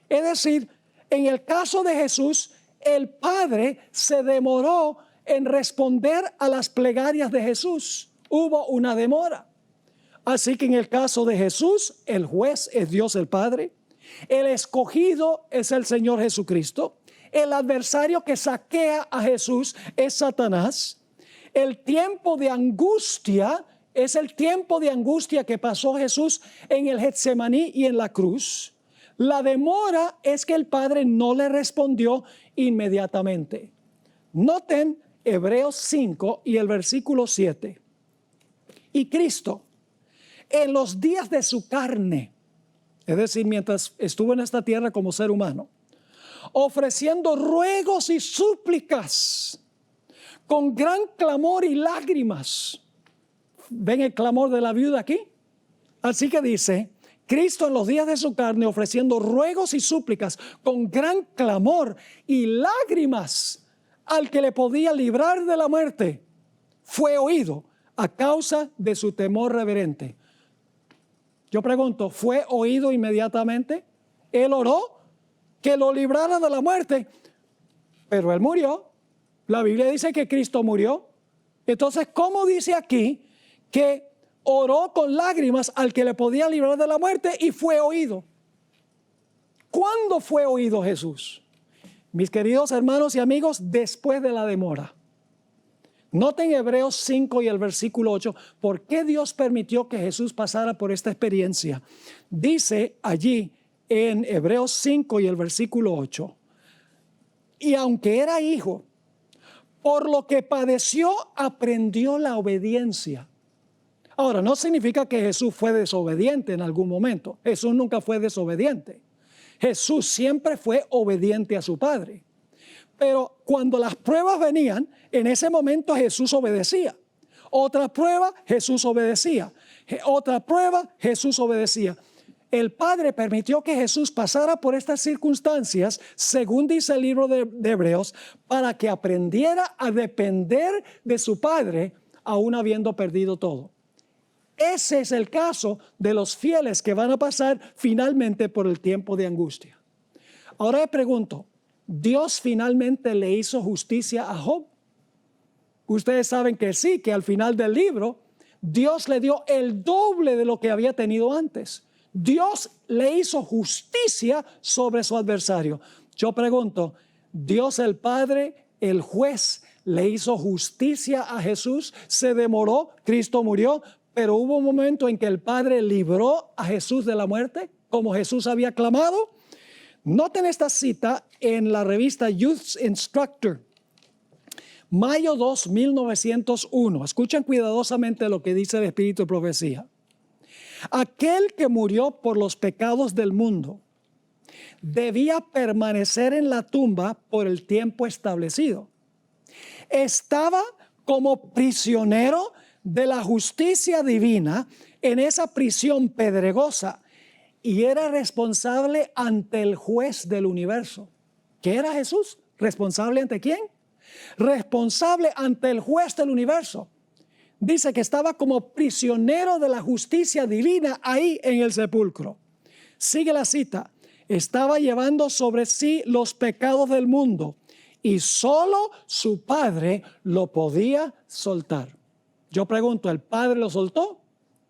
Es decir, en el caso de Jesús, el Padre se demoró en responder a las plegarias de Jesús. Hubo una demora. Así que en el caso de Jesús, el juez es Dios el Padre. El escogido es el Señor Jesucristo. El adversario que saquea a Jesús es Satanás. El tiempo de angustia es el tiempo de angustia que pasó Jesús en el Getsemaní y en la cruz. La demora es que el Padre no le respondió inmediatamente. Noten Hebreos 5 y el versículo 7. Y Cristo, en los días de su carne, es decir, mientras estuvo en esta tierra como ser humano, ofreciendo ruegos y súplicas, con gran clamor y lágrimas. ¿Ven el clamor de la viuda aquí? Así que dice, Cristo en los días de su carne ofreciendo ruegos y súplicas con gran clamor y lágrimas al que le podía librar de la muerte, fue oído a causa de su temor reverente. Yo pregunto, ¿fue oído inmediatamente? Él oró que lo librara de la muerte, pero él murió. La Biblia dice que Cristo murió. Entonces, ¿cómo dice aquí que oró con lágrimas al que le podía librar de la muerte y fue oído? ¿Cuándo fue oído Jesús? Mis queridos hermanos y amigos, después de la demora. Noten Hebreos 5 y el versículo 8, ¿por qué Dios permitió que Jesús pasara por esta experiencia? Dice allí en Hebreos 5 y el versículo 8, y aunque era hijo, por lo que padeció, aprendió la obediencia. Ahora, no significa que Jesús fue desobediente en algún momento. Jesús nunca fue desobediente. Jesús siempre fue obediente a su Padre. Pero cuando las pruebas venían, en ese momento Jesús obedecía. Otra prueba, Jesús obedecía. Otra prueba, Jesús obedecía. El Padre permitió que Jesús pasara por estas circunstancias, según dice el libro de Hebreos, para que aprendiera a depender de su Padre, aún habiendo perdido todo. Ese es el caso de los fieles que van a pasar finalmente por el tiempo de angustia. Ahora le pregunto, ¿Dios finalmente le hizo justicia a Job? Ustedes saben que sí, que al final del libro Dios le dio el doble de lo que había tenido antes. Dios le hizo justicia sobre su adversario. Yo pregunto, Dios el Padre, el juez, le hizo justicia a Jesús, se demoró, Cristo murió, pero hubo un momento en que el Padre libró a Jesús de la muerte, como Jesús había clamado. Noten esta cita en la revista Youth Instructor, mayo 2, 1901. Escuchen cuidadosamente lo que dice el Espíritu de Profecía. Aquel que murió por los pecados del mundo debía permanecer en la tumba por el tiempo establecido. Estaba como prisionero de la justicia divina en esa prisión pedregosa y era responsable ante el juez del universo. ¿Qué era Jesús? ¿Responsable ante quién? Responsable ante el juez del universo. Dice que estaba como prisionero de la justicia divina ahí en el sepulcro. Sigue la cita. Estaba llevando sobre sí los pecados del mundo y solo su Padre lo podía soltar. Yo pregunto, ¿el Padre lo soltó?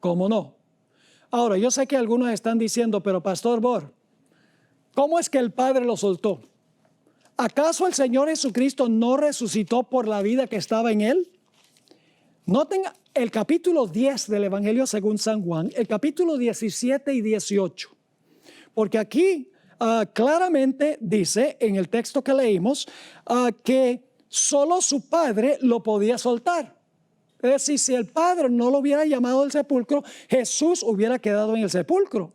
¿Cómo no? Ahora, yo sé que algunos están diciendo, pero Pastor Bor, ¿cómo es que el Padre lo soltó? ¿Acaso el Señor Jesucristo no resucitó por la vida que estaba en Él? Noten el capítulo 10 del Evangelio según San Juan, el capítulo 17 y 18. Porque aquí claramente dice en el texto que leímos que solo su Padre lo podía soltar. Es decir, si el Padre no lo hubiera llamado al sepulcro, Jesús hubiera quedado en el sepulcro.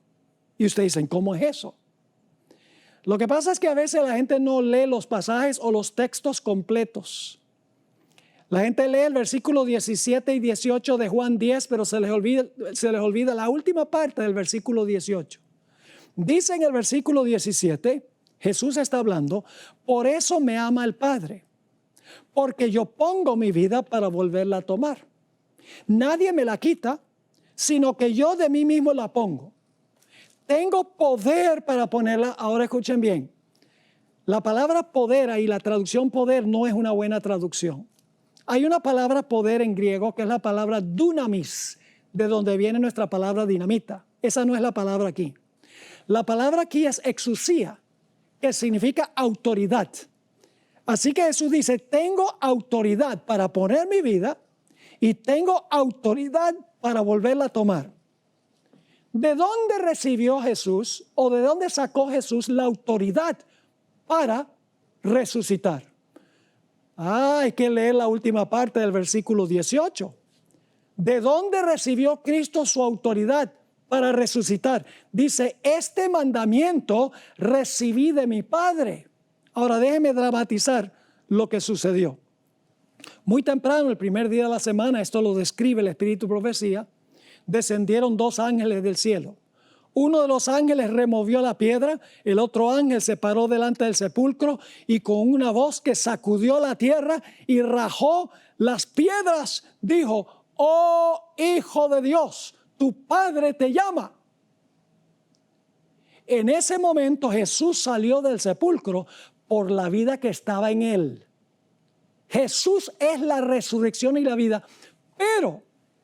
Y ustedes dicen, ¿cómo es eso? Lo que pasa es que a veces la gente no lee los pasajes o los textos completos. La gente lee el versículo 17 y 18 de Juan 10, pero se les olvida la última parte del versículo 18. Dice en el versículo 17, Jesús está hablando, por eso me ama el Padre, porque yo pongo mi vida para volverla a tomar. Nadie me la quita, sino que yo de mí mismo la pongo. Tengo poder para ponerla. Ahora escuchen bien. La palabra poder y la traducción poder no es una buena traducción. Hay una palabra poder en griego que es la palabra dunamis, de donde viene nuestra palabra dinamita. Esa no es la palabra aquí. La palabra aquí es exousia, que significa autoridad. Así que Jesús dice, tengo autoridad para poner mi vida y tengo autoridad para volverla a tomar. ¿De dónde recibió Jesús o de dónde sacó Jesús la autoridad para resucitar? Hay que leer la última parte del versículo 18. ¿De dónde recibió Cristo su autoridad para resucitar? Dice, este mandamiento recibí de mi Padre. Ahora déjeme dramatizar lo que sucedió. Muy temprano, el primer día de la semana, esto lo describe el Espíritu de Profecía, descendieron dos ángeles del cielo. Uno de los ángeles removió la piedra, el otro ángel se paró delante del sepulcro y con una voz que sacudió la tierra y rajó las piedras, dijo, oh Hijo de Dios, tu Padre te llama. En ese momento Jesús salió del sepulcro por la vida que estaba en él. Jesús es la resurrección y la vida, pero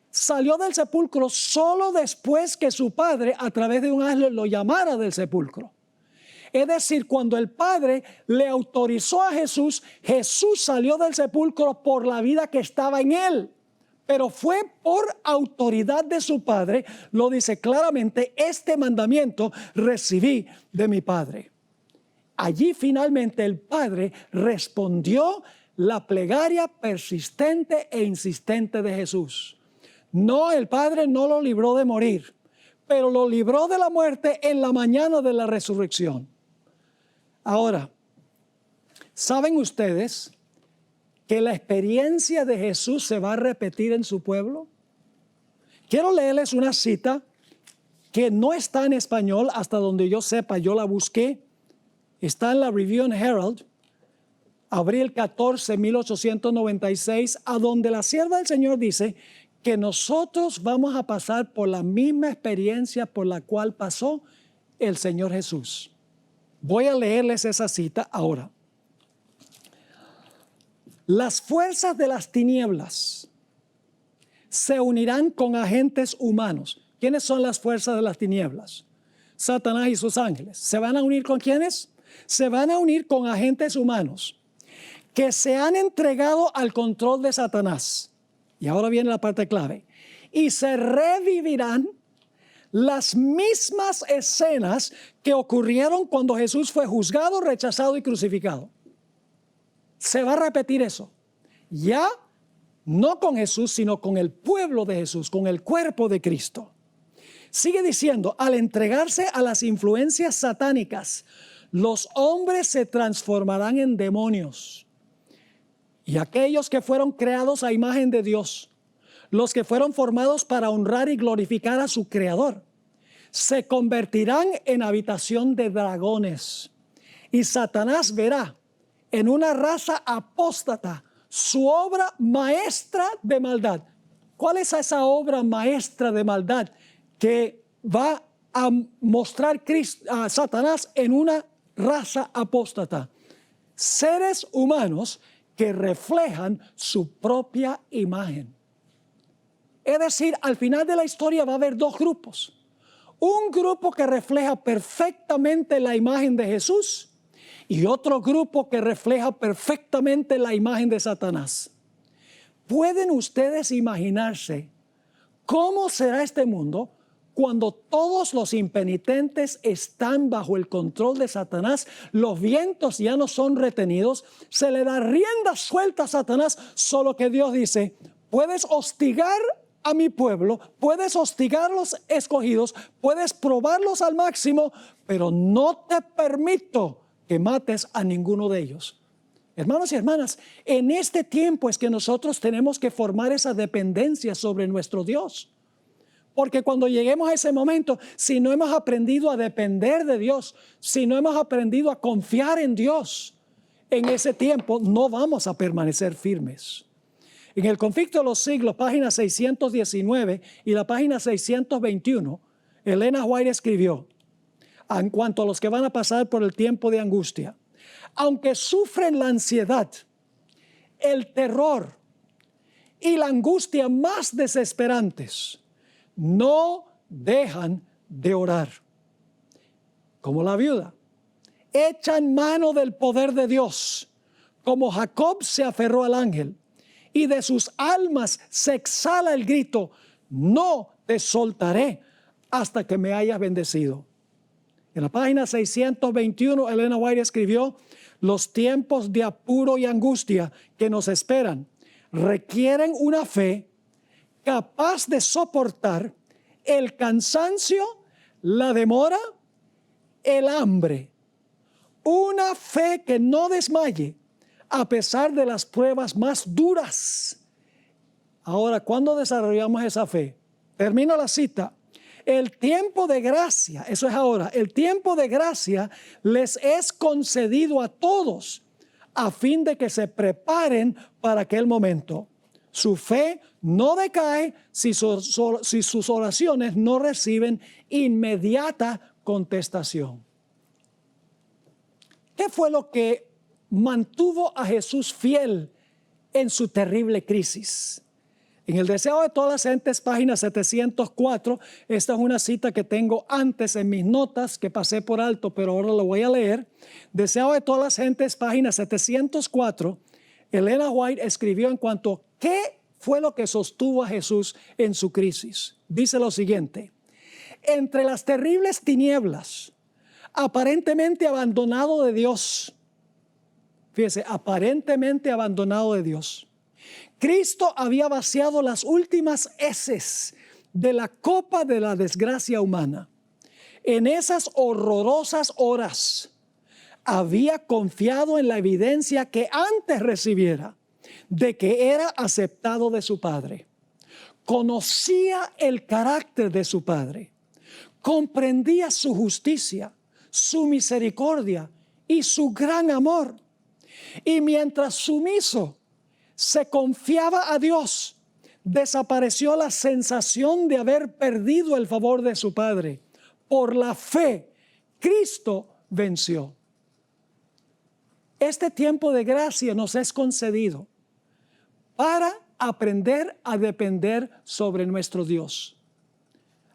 salió del sepulcro solo después que su Padre a través de un ángel lo llamara del sepulcro. Es decir, cuando el Padre le autorizó a Jesús, Jesús salió del sepulcro por la vida que estaba en él. Pero fue por autoridad de su Padre, lo dice claramente, este mandamiento recibí de mi Padre. Allí finalmente el Padre respondió la plegaria persistente e insistente de Jesús. No, el Padre no lo libró de morir, pero lo libró de la muerte en la mañana de la resurrección. Ahora, ¿saben ustedes que la experiencia de Jesús se va a repetir en su pueblo? Quiero leerles una cita que no está en español hasta donde yo sepa, yo la busqué. Está en la Review and Herald, abril 14, 1896, a donde la sierva del Señor dice que nosotros vamos a pasar por la misma experiencia por la cual pasó el Señor Jesús. Voy a leerles esa cita ahora. Las fuerzas de las tinieblas se unirán con agentes humanos. ¿Quiénes son las fuerzas de las tinieblas? Satanás y sus ángeles. ¿Se van a unir con quiénes? Se van a unir con agentes humanos que se han entregado al control de Satanás. Y ahora viene la parte clave. Y se revivirán las mismas escenas que ocurrieron cuando Jesús fue juzgado, rechazado y crucificado. Se va a repetir eso. Ya no con Jesús, sino con el pueblo de Jesús, con el cuerpo de Cristo. Sigue diciendo, al entregarse a las influencias satánicas, los hombres se transformarán en demonios. Y aquellos que fueron creados a imagen de Dios, los que fueron formados para honrar y glorificar a su Creador, se convertirán en habitación de dragones. Y Satanás verá en una raza apóstata su obra maestra de maldad. ¿Cuál es esa obra maestra de maldad que va a mostrar a Satanás en una raza apóstata? Seres humanos que reflejan su propia imagen. Es decir, al final de la historia va a haber dos grupos. Un grupo que refleja perfectamente la imagen de Jesús y otro grupo que refleja perfectamente la imagen de Satanás. ¿Pueden ustedes imaginarse cómo será este mundo cuando todos los impenitentes están bajo el control de Satanás? Los vientos ya no son retenidos, se le da rienda suelta a Satanás, solo que Dios dice, puedes hostigar a mi pueblo, puedes hostigar a los escogidos, puedes probarlos al máximo, pero no te permito que mates a ninguno de ellos. Hermanos y hermanas, en este tiempo es que nosotros tenemos que formar esa dependencia sobre nuestro Dios. Porque cuando lleguemos a ese momento, si no hemos aprendido a depender de Dios, si no hemos aprendido a confiar en Dios, en ese tiempo no vamos a permanecer firmes. En el Conflicto de los Siglos, página 619 y la página 621, Elena White escribió, en cuanto a los que van a pasar por el tiempo de angustia, aunque sufren la ansiedad, el terror y la angustia más desesperantes, no dejan de orar. Como la viuda, echan mano del poder de Dios, como Jacob se aferró al ángel, y de sus almas se exhala el grito, no te soltaré hasta que me hayas bendecido. En la página 621, Elena White escribió, los tiempos de apuro y angustia que nos esperan requieren una fe capaz de soportar el cansancio, la demora, el hambre. Una fe que no desmaye a pesar de las pruebas más duras. Ahora, ¿cuándo desarrollamos esa fe? Termino la cita. El tiempo de gracia, eso es ahora, el tiempo de gracia les es concedido a todos a fin de que se preparen para aquel momento. Su fe no decae si sus oraciones no reciben inmediata contestación. ¿Qué fue lo que mantuvo a Jesús fiel en su terrible crisis? En el Deseo de todas las gentes, página 704, esta es una cita que tengo antes en mis notas, que pasé por alto, pero ahora lo voy a leer. Deseo de todas las gentes, página 704, Elena White escribió en cuanto a qué fue lo que sostuvo a Jesús en su crisis. Dice lo siguiente, entre las terribles tinieblas, aparentemente abandonado de Dios, fíjese, aparentemente abandonado de Dios, Cristo había vaciado las últimas heces de la copa de la desgracia humana. En esas horrorosas horas había confiado en la evidencia que antes recibiera de que era aceptado de su Padre. Conocía el carácter de su Padre, comprendía su justicia, su misericordia y su gran amor. Y mientras sumiso se confiaba a Dios, desapareció la sensación de haber perdido el favor de su Padre. Por la fe, Cristo venció. Este tiempo de gracia nos es concedido para aprender a depender sobre nuestro Dios.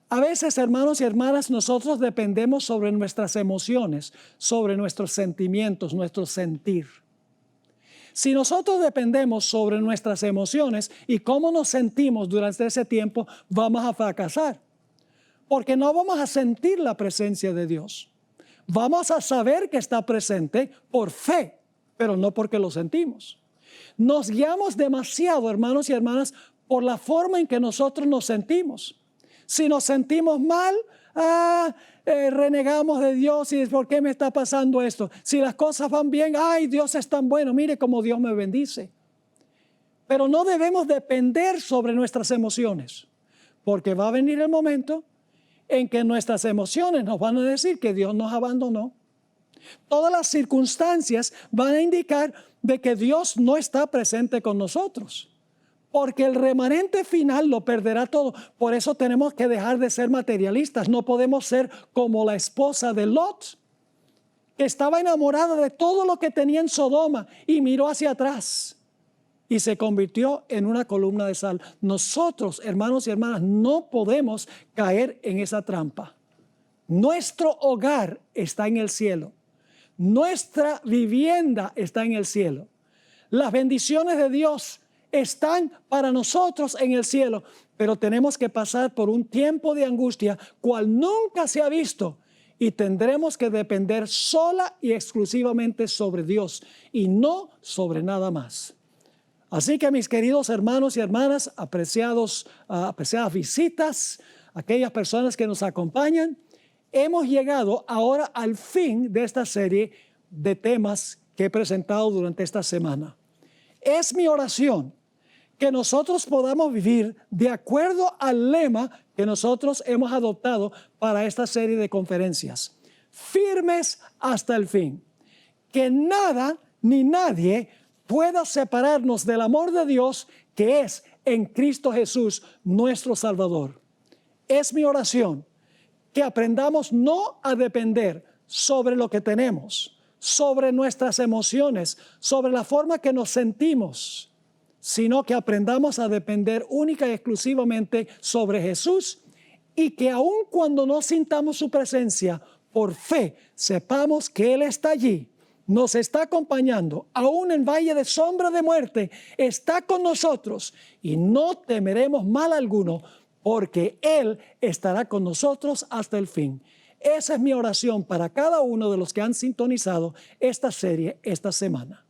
A veces, hermanos y hermanas, nosotros dependemos sobre nuestras emociones, sobre nuestros sentimientos, nuestro sentir. Si nosotros dependemos sobre nuestras emociones y cómo nos sentimos durante ese tiempo, vamos a fracasar. Porque no vamos a sentir la presencia de Dios. Vamos a saber que está presente por fe, pero no porque lo sentimos. Nos guiamos demasiado, hermanos y hermanas, por la forma en que nosotros nos sentimos. Si nos sentimos mal, renegamos de Dios y ¿por qué me está pasando esto? Si las cosas van bien, ¡ay, Dios es tan bueno! Mire cómo Dios me bendice. Pero no debemos depender sobre nuestras emociones, porque va a venir el momento en que nuestras emociones nos van a decir que Dios nos abandonó. Todas las circunstancias van a indicar de que Dios no está presente con nosotros. Porque el remanente final lo perderá todo. Por eso tenemos que dejar de ser materialistas. No podemos ser como la esposa de Lot, que estaba enamorada de todo lo que tenía en Sodoma y miró hacia atrás y se convirtió en una columna de sal. Nosotros, hermanos y hermanas, no podemos caer en esa trampa. Nuestro hogar está en el cielo. Nuestra vivienda está en el cielo. Las bendiciones de Dios están para nosotros en el cielo, pero tenemos que pasar por un tiempo de angustia cual nunca se ha visto y tendremos que depender sola y exclusivamente sobre Dios y no sobre nada más. Así que mis queridos hermanos y hermanas, apreciadas visitas, aquellas personas que nos acompañan, hemos llegado ahora al fin de esta serie de temas que he presentado durante esta semana. Es mi oración que nosotros podamos vivir de acuerdo al lema que nosotros hemos adoptado para esta serie de conferencias. Firmes hasta el fin. Que nada ni nadie pueda separarnos del amor de Dios que es en Cristo Jesús, nuestro Salvador. Es mi oración que aprendamos no a depender sobre lo que tenemos, sobre nuestras emociones, sobre la forma que nos sentimos, sino que aprendamos a depender única y exclusivamente sobre Jesús y que aun cuando no sintamos su presencia, por fe sepamos que Él está allí, nos está acompañando, aún en valle de sombra de muerte, está con nosotros y no temeremos mal alguno porque Él estará con nosotros hasta el fin. Esa es mi oración para cada uno de los que han sintonizado esta serie esta semana.